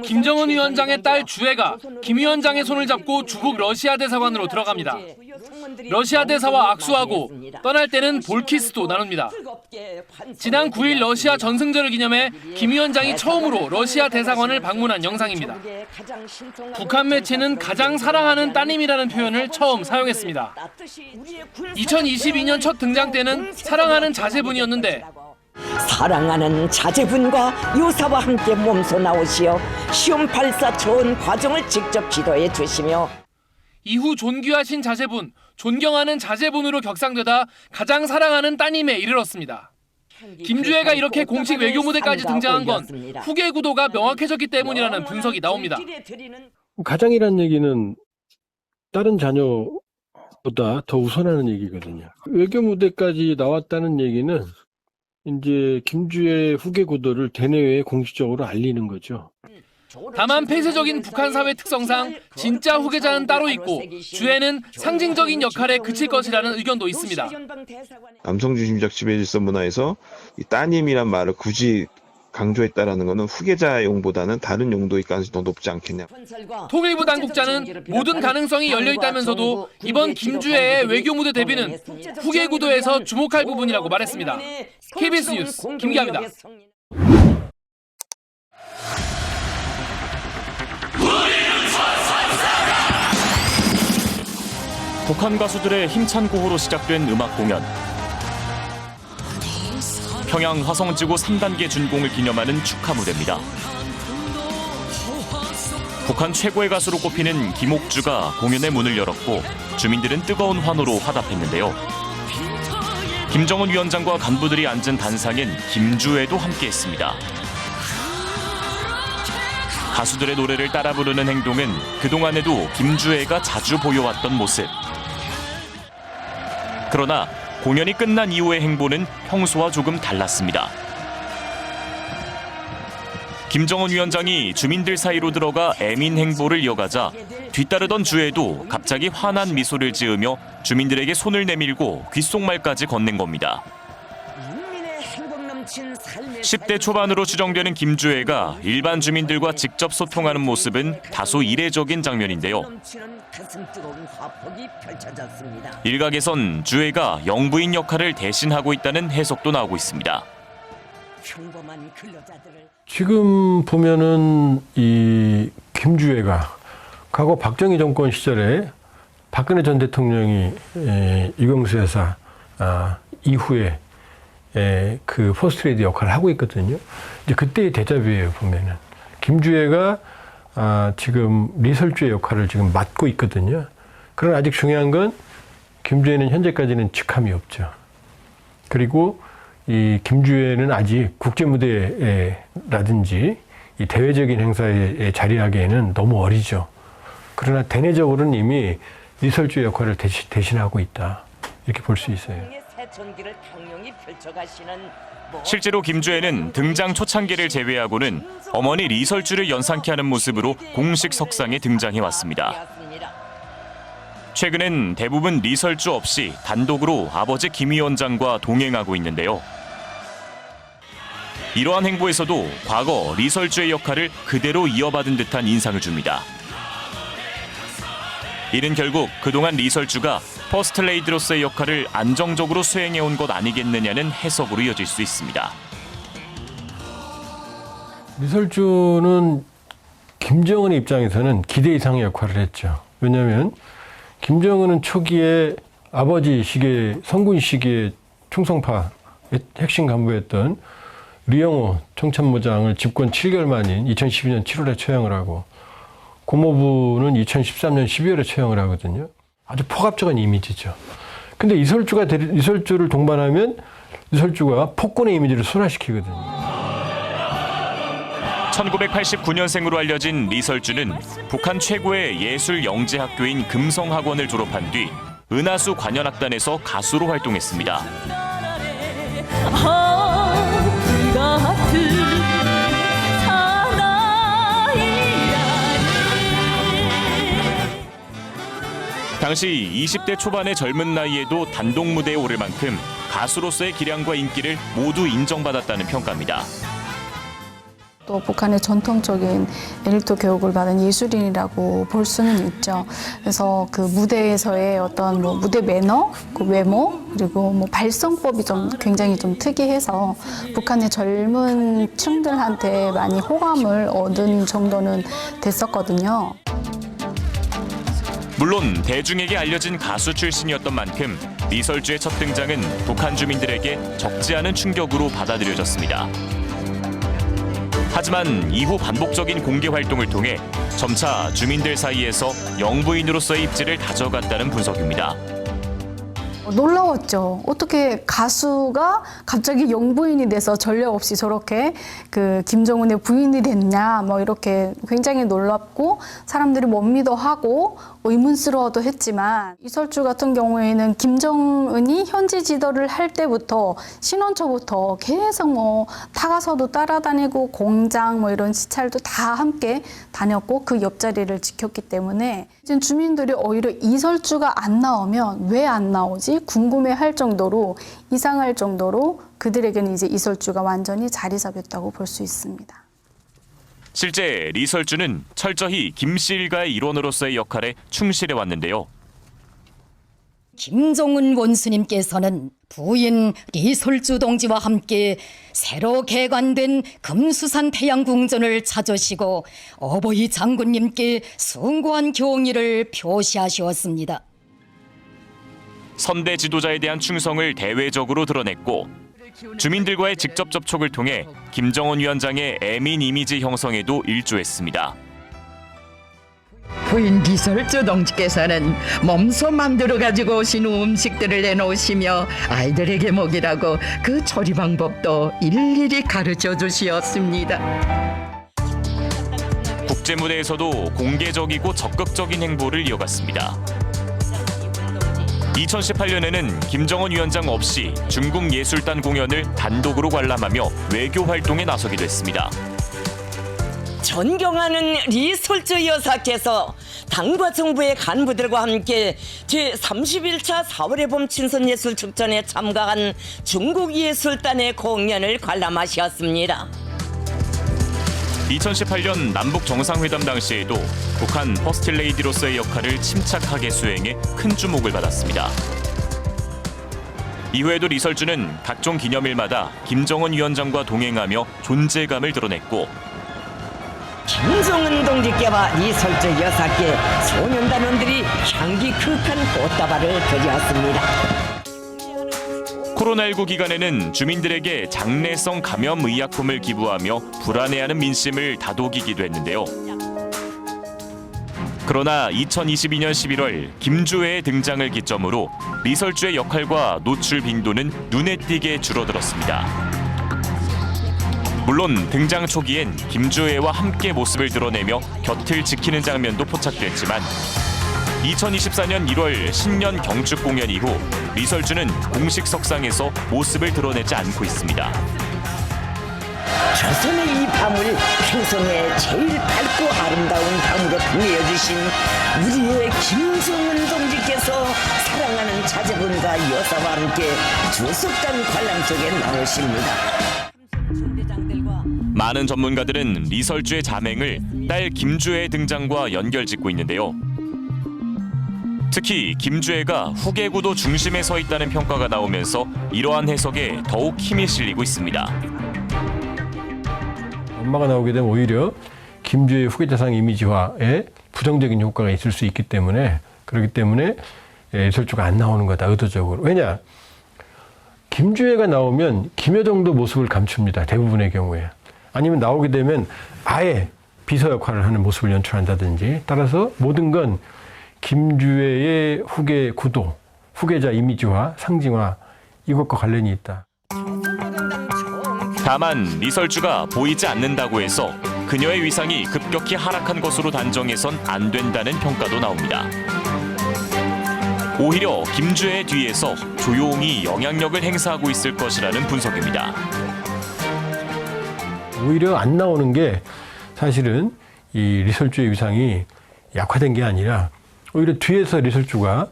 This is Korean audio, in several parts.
김정은 위원장의 딸 주애가 김 위원장의 손을 잡고 주국 러시아 대사관으로 들어갑니다. 러시아 대사와 악수하고 떠날 때는 볼키스도 나눕니다. 지난 9일 러시아 전승절을 기념해 김 위원장이 처음으로 러시아 대사관을 방문한 영상입니다. 북한 매체는 가장 사랑하는 따님이라는 표현을 처음 사용했습니다. 2022년 첫 등장 때는 사랑하는 자제분이었는데 사랑하는 자제분과 요사와 함께 몸소 나오시어 시험 발사 좋은 과정을 직접 지도해 주시며 이후 존귀하신 자제분, 존경하는 자제분으로 격상되다 가장 사랑하는 따님에 이르렀습니다. 김주애가 이렇게 공식 외교 무대까지 등장한 건 후계 구도가 명확해졌기 때문이라는 분석이 나옵니다. 가장이라는 얘기는 다른 자녀보다 더 우선하는 얘기거든요. 외교 무대까지 나왔다는 얘기는 이제 김주애 후계 구도를 대내외에 공식적으로 알리는 거죠. 다만 폐쇄적인 북한 사회 특성상 진짜 후계자는 따로 있고 주애는 상징적인 역할에 그칠 것이라는 의견도 있습니다. 남성 중심적 지배 질서 문화에서 이 따님이란 말을 굳이 강조했다라는 것은 후계자용보다는 다른 용도일 가능성이 더 높지 않겠냐. 통일부 당국자는 모든 가능성이 열려 있다면서도 이번 김주애의 외교 무대 데뷔는 후계 구도에서 주목할 부분이라고 말했습니다. KBS 뉴스 김기아입니다. 북한 가수들의 힘찬 고호로 시작된 음악 공연. 평양 화성지구 3단계 준공을 기념하는 축하 무대입니다. 북한 최고의 가수로 꼽히는 김옥주가 공연의 문을 열었고 주민들은 뜨거운 환호로 화답했는데요. 김정은 위원장과 간부들이 앉은 단상엔 김주애도 함께했습니다. 가수들의 노래를 따라 부르는 행동은 그동안에도 김주애가 자주 보여왔던 모습. 그러나 공연이 끝난 이후의 행보는 평소와 조금 달랐습니다. 김정은 위원장이 주민들 사이로 들어가 애민 행보를 이어가자 뒤따르던 주애도 갑자기 환한 미소를 지으며 주민들에게 손을 내밀고 귓속말까지 건넨 겁니다. 10대 초반으로 추정되는 김주애가 일반 주민들과 직접 소통하는 모습은 다소 이례적인 장면인데요. 일각에선 주애가 영부인 역할을 대신하고 있다는 해석도 나오고 있습니다. 지금 보면은 이 김주애가 과거 박정희 정권 시절에 박근혜 전 대통령이 이광수 여사 이후에 그 포스트레이디 역할을 하고 있거든요. 이제 그때의 대자뷰예요, 보면은. 김주애가 지금 리설주의 역할을 지금 맡고 있거든요. 그러나 아직 중요한 건 김주애는 현재까지는 직함이 없죠. 그리고 이 김주애는 아직 국제무대라든지 이 대외적인 행사에 자리하기에는 너무 어리죠. 그러나 대내적으로는 이미 리설주의 역할을 대신하고 있다. 이렇게 볼 수 있어요. 실제로 김주애는 등장 초창기를 제외하고는 어머니 리설주를 연상케 하는 모습으로 공식 석상에 등장해 왔습니다. 최근엔 대부분 리설주 없이 단독으로 아버지 김 위원장과 동행하고 있는데요. 이러한 행보에서도 과거 리설주의 역할을 그대로 이어받은 듯한 인상을 줍니다. 이는 결국 그동안 리설주가 퍼스트레이디로서의 역할을 안정적으로 수행해온 것 아니겠느냐는 해석으로 이어질 수 있습니다. 리설주는 김정은의 입장에서는 기대 이상의 역할을 했죠. 왜냐하면 김정은은 초기에 아버지 시기에 성군 시기에 충성파 핵심 간부였던 류영호 총참모장을 집권 7개월 만인 2012년 7월에 처형을 하고 고모부는 2013년 12월에 처형을 하거든요. 아주 폭압적인 이미지죠. 근데 리설주를 동반하면 리설주가 폭군의 이미지를 순화시키거든요. 1989년생으로 알려진 리설주는 북한 최고의 예술 영재학교인 금성학원을 졸업한 뒤 은하수 관현악단에서 가수로 활동했습니다. 당시 20대 초반의 젊은 나이에도 단독 무대에 오를 만큼 가수로서의 기량과 인기를 모두 인정받았다는 평가입니다. 또 북한의 전통적인 엘리트 교육을 받은 예술인이라고 볼 수는 있죠. 그래서 그 무대에서의 어떤 뭐 무대 매너, 그 외모, 그리고 뭐 발성법이 좀 굉장히 좀 특이해서 북한의 젊은 층들한테 많이 호감을 얻은 정도는 됐었거든요. 물론 대중에게 알려진 가수 출신이었던 만큼 리설주의 첫 등장은 북한 주민들에게 적지 않은 충격으로 받아들여졌습니다. 하지만 이후 반복적인 공개 활동을 통해 점차 주민들 사이에서 영부인으로서의 입지를 다져갔다는 분석입니다. 놀라웠죠. 어떻게 가수가 갑자기 영부인이 돼서 전례 없이 저렇게 그 김정은의 부인이 됐냐, 뭐 이렇게 굉장히 놀랍고 사람들이 못 믿어하고 의문스러워도 했지만, 이설주 같은 경우에는 김정은이 현지 지도를 할 때부터 신원초부터 계속 뭐 타가서도 따라다니고 공장 뭐 이런 시찰도 다 함께 다녔고 그 옆자리를 지켰기 때문에 이제 주민들이 오히려 이설주가 안 나오면 왜 안 나오지? 궁금해할 정도로, 이상할 정도로 그들에게는 이제 이설주가 완전히 자리 잡았다고 볼 수 있습니다. 실제 리설주는 철저히 김씨 일가의 일원으로서의 역할에 충실해 왔는데요. 김정은 원수님께서는 부인 리설주 동지와 함께 새로 개관된 금수산 태양궁전을 찾으시고 어버이 장군님께 숭고한 경의를 표시하셨습니다. 선대 지도자에 대한 충성을 대외적으로 드러냈고 주민들과의 직접 접촉을 통해 김정은 위원장의 애민 이미지 형성에도 일조했습니다. 부인 리설주 동지께서는 몸소 만들어 가지고 오신 음식들을 내놓으시며 아이들에게 먹이라고 그 조리 방법도 일일이 가르쳐 주시었습니다. 국제무대에서도 공개적이고 적극적인 행보를 이어갔습니다. 2018년에는 김정은 위원장 없이 중국 예술단 공연을 단독으로 관람하며 외교 활동에 나서기도 했습니다. 존경하는 리설주 여사께서 당과 정부의 간부들과 함께 제31차 4월의 봄 친선예술축전에 참가한 중국 예술단의 공연을 관람하셨습니다. 2018년 남북 정상회담 당시에도 북한 퍼스트레이디로서의 역할을 침착하게 수행해 큰 주목을 받았습니다. 이후에도 리설주는 각종 기념일마다 김정은 위원장과 동행하며 존재감을 드러냈고 김정은 동지께와 리설주 여사께 소년단원들이 향기 크한 꽃다발을 드렸습니다. 코로나19 기간에는 주민들에게 장내성 감염 의약품을 기부하며 불안해하는 민심을 다독이기도 했는데요. 그러나 2022년 11월 김주애의 등장을 기점으로 리설주의 역할과 노출 빈도는 눈에 띄게 줄어들었습니다. 물론 등장 초기엔 김주애와 함께 모습을 드러내며 곁을 지키는 장면도 포착됐지만 2024년 1월 신년 경축 공연 이후 리설주는 공식 석상에서 모습을 드러내지 않고 있습니다. 조선의 이 밤을 행성의 제일 밝고 아름다운 밤으로 빛내어주신 우리의 김정은 동지께서 사랑하는 자제분과 여사와 함께 주석단 관람 속에 나오십니다. 많은 전문가들은 리설주의 자맹을 딸 김주애의 등장과 연결짓고 있는데요. 특히 김주애가 후계 구도 중심에 서 있다는 평가가 나오면서 이러한 해석에 더욱 힘이 실리고 있습니다. 엄마가 나오게 되면 오히려 김주애의 후계자상 이미지화에 부정적인 효과가 있을 수 있기 때문에, 그렇기 때문에 리설주가 안 나오는 거다, 의도적으로. 왜냐? 김주애가 나오면 김여정도 모습을 감춥니다, 대부분의 경우에. 아니면 나오게 되면 아예 비서 역할을 하는 모습을 연출한다든지, 따라서 모든 건 김주애의 후계 구도, 후계자 이미지화, 상징화, 이것과 관련이 있다. 다만 리설주가 보이지 않는다고 해서 그녀의 위상이 급격히 하락한 것으로 단정해선 안 된다는 평가도 나옵니다. 오히려 김주애의 뒤에서 조용히 영향력을 행사하고 있을 것이라는 분석입니다. 오히려 안 나오는 게 사실은 이 리설주의 위상이 약화된 게 아니라 오히려 뒤에서 리설주가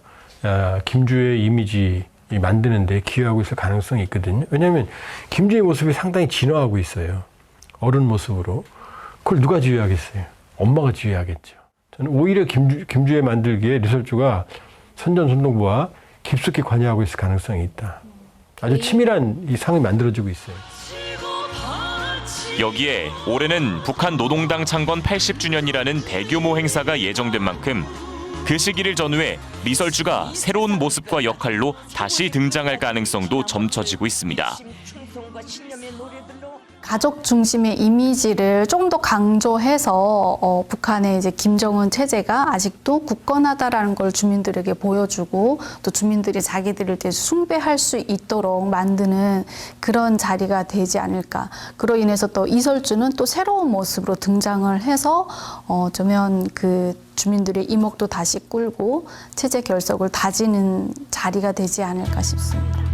김주애의 이미지 만드는 데 기여하고 있을 가능성이 있거든요. 왜냐하면 김주애의 모습이 상당히 진화하고 있어요. 어른 모습으로. 그걸 누가 지휘하겠어요? 엄마가 지휘하겠죠. 저는 오히려 김주애 만들기에 리설주가 선전선동부와 깊숙이 관여하고 있을 가능성이 있다. 아주 치밀한 이 상이 만들어지고 있어요. 여기에 올해는 북한 노동당 창건 80주년이라는 대규모 행사가 예정된 만큼 그 시기를 전후해 리설주가 새로운 모습과 역할로 다시 등장할 가능성도 점쳐지고 있습니다. 가족 중심의 이미지를 좀 더 강조해서 북한의 이제 김정은 체제가 아직도 굳건하다라는 걸 주민들에게 보여주고 또 주민들이 자기들을 대해 숭배할 수 있도록 만드는 그런 자리가 되지 않을까. 그로 인해서 또 이설주는 또 새로운 모습으로 등장을 해서 어쩌면 그 주민들의 이목도 다시 끌고 체제 결석을 다지는 자리가 되지 않을까 싶습니다.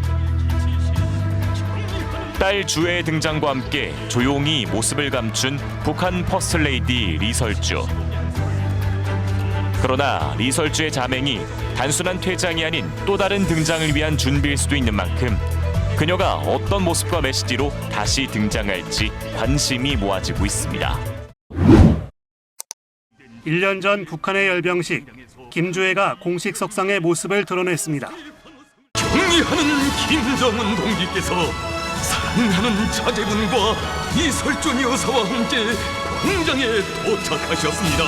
딸 주애의 등장과 함께 조용히 모습을 감춘 북한 퍼스트레이디 리설주. 그러나 리설주의 자맹이 단순한 퇴장이 아닌 또 다른 등장을 위한 준비일 수도 있는 만큼 그녀가 어떤 모습과 메시지로 다시 등장할지 관심이 모아지고 있습니다. 1년 전 북한의 열병식, 김주애가 공식 석상의 모습을 드러냈습니다. 경리하는 김정은 동지께서 사랑하는 자제분과 이설준 여사와 함께 광장에 도착하셨습니다.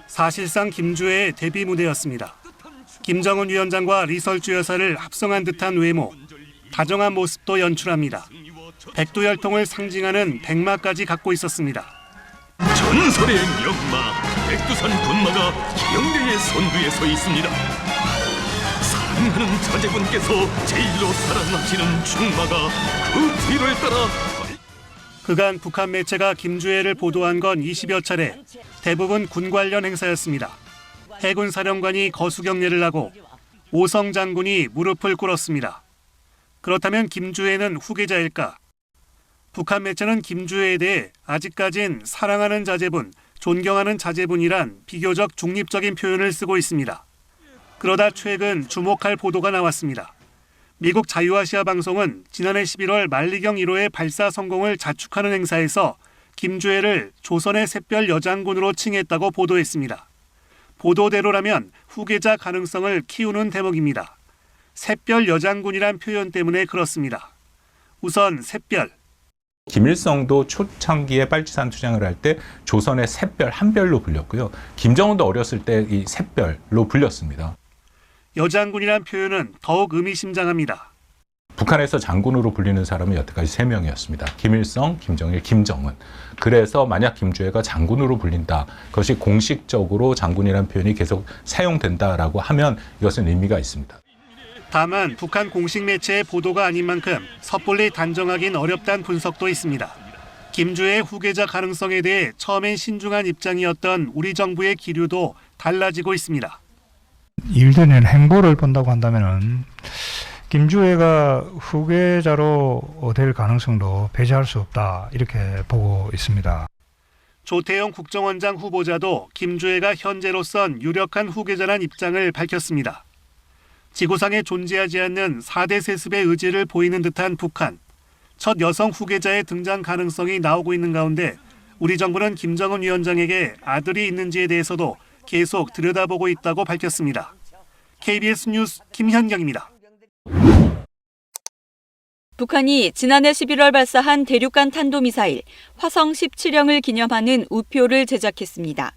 사실상 김주애의 데뷔 무대였습니다. 김정은 위원장과 리설주 여사를 합성한 듯한 외모, 다정한 모습도 연출합니다. 백두혈통을 상징하는 백마까지 갖고 있었습니다. 전설의 명마 백두산 군마가 기영대의 선두에 서 있습니다. 사랑하는 자제분께서 제일로 사랑하시는 충마가 그 뒤를 따라 그간 북한 매체가 김주애를 보도한 건 20여 차례, 대부분 군 관련 행사였습니다. 해군 사령관이 거수경례를 하고 오성 장군이 무릎을 꿇었습니다. 그렇다면 김주애는 후계자일까? 북한 매체는 김주애에 대해 아직까진 사랑하는 자제분, 존경하는 자제분이란 비교적 중립적인 표현을 쓰고 있습니다. 그러다 최근 주목할 보도가 나왔습니다. 미국 자유아시아 방송은 지난해 11월 만리경 1호의 발사 성공을 자축하는 행사에서 김주애를 조선의 샛별 여장군으로 칭했다고 보도했습니다. 보도대로라면 후계자 가능성을 키우는 대목입니다. 샛별 여장군이란 표현 때문에 그렇습니다. 우선 샛별. 김일성도 초창기에 빨치산 투쟁을 할 때 조선의 샛별 한별로 불렸고요. 김정은도 어렸을 때 이 샛별로 불렸습니다. 여장군이란 표현은 더욱 의미심장합니다. 북한에서 장군으로 불리는 사람은 여태까지 3명이었습니다. 김일성, 김정일, 김정은. 그래서 만약 김주애가 장군으로 불린다. 그것이 공식적으로 장군이라는 표현이 계속 사용된다라고 하면 이것은 의미가 있습니다. 다만 북한 공식 매체의 보도가 아닌 만큼 섣불리 단정하긴 어렵다는 분석도 있습니다. 김주애의 후계자 가능성에 대해 처음엔 신중한 입장이었던 우리 정부의 기류도 달라지고 있습니다. 일되는 행보를 본다고 한다면은 김주애가 후계자로 될 가능성도 배제할 수 없다 이렇게 보고 있습니다. 조태용 국정원장 후보자도 김주애가 현재로선 유력한 후계자란 입장을 밝혔습니다. 지구상에 존재하지 않는 4대 세습의 의지를 보이는 듯한 북한. 첫 여성 후계자의 등장 가능성이 나오고 있는 가운데 우리 정부는 김정은 위원장에게 아들이 있는지에 대해서도 계속 들여다보고 있다고 밝혔습니다. KBS 뉴스 김현경입니다. 북한이 지난해 11월 발사한 대륙간 탄도미사일 화성 17형을 기념하는 우표를 제작했습니다.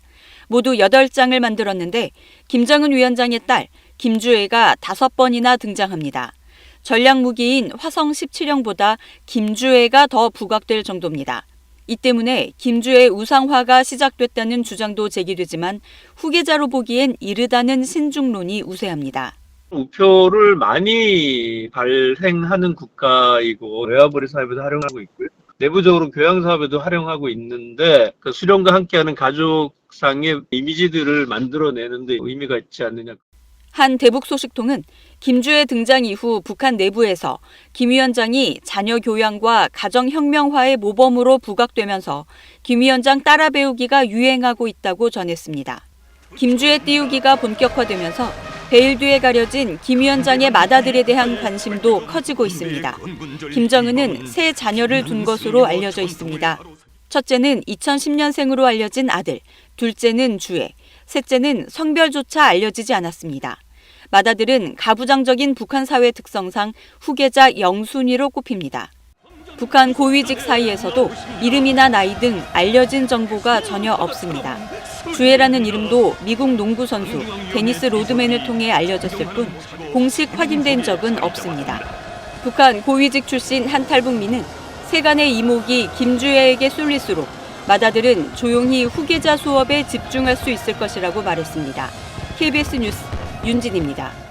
모두 8장을 만들었는데 김정은 위원장의 딸 김주애가 5번이나 등장합니다. 전략무기인 화성 17형보다 김주애가 더 부각될 정도입니다. 이 때문에 김주애 우상화가 시작됐다는 주장도 제기되지만 후계자로 보기엔 이르다는 신중론이 우세합니다. 우표를 많이 발행하는 국가이고 외화벌이 사업에도 활용하고 있고요. 내부적으로 교양 사업에도 활용하고 있는데 그 수령과 함께하는 가족상의 이미지들을 만들어내는데 의미가 있지 않느냐. 한 대북 소식통은 김주애 등장 이후 북한 내부에서 김 위원장이 자녀 교양과 가정혁명화의 모범으로 부각되면서 김 위원장 따라 배우기가 유행하고 있다고 전했습니다. 김주애 띄우기가 본격화되면서 베일 뒤에 가려진 김 위원장의 맏아들에 대한 관심도 커지고 있습니다. 김정은은 세 자녀를 둔 것으로 알려져 있습니다. 첫째는 2010년생으로 알려진 아들, 둘째는 주애, 셋째는 성별조차 알려지지 않았습니다. 맏아들은 가부장적인 북한 사회 특성상 후계자 영순위로 꼽힙니다. 북한 고위직 사이에서도 이름이나 나이 등 알려진 정보가 전혀 없습니다. 주애라는 이름도 미국 농구 선수 데니스 로드맨을 통해 알려졌을 뿐 공식 확인된 적은 없습니다. 북한 고위직 출신 한 탈북민은 세간의 이목이 김주애에게 쏠릴수록 맏아들은 조용히 후계자 수업에 집중할 수 있을 것이라고 말했습니다. KBS 뉴스 윤진입니다.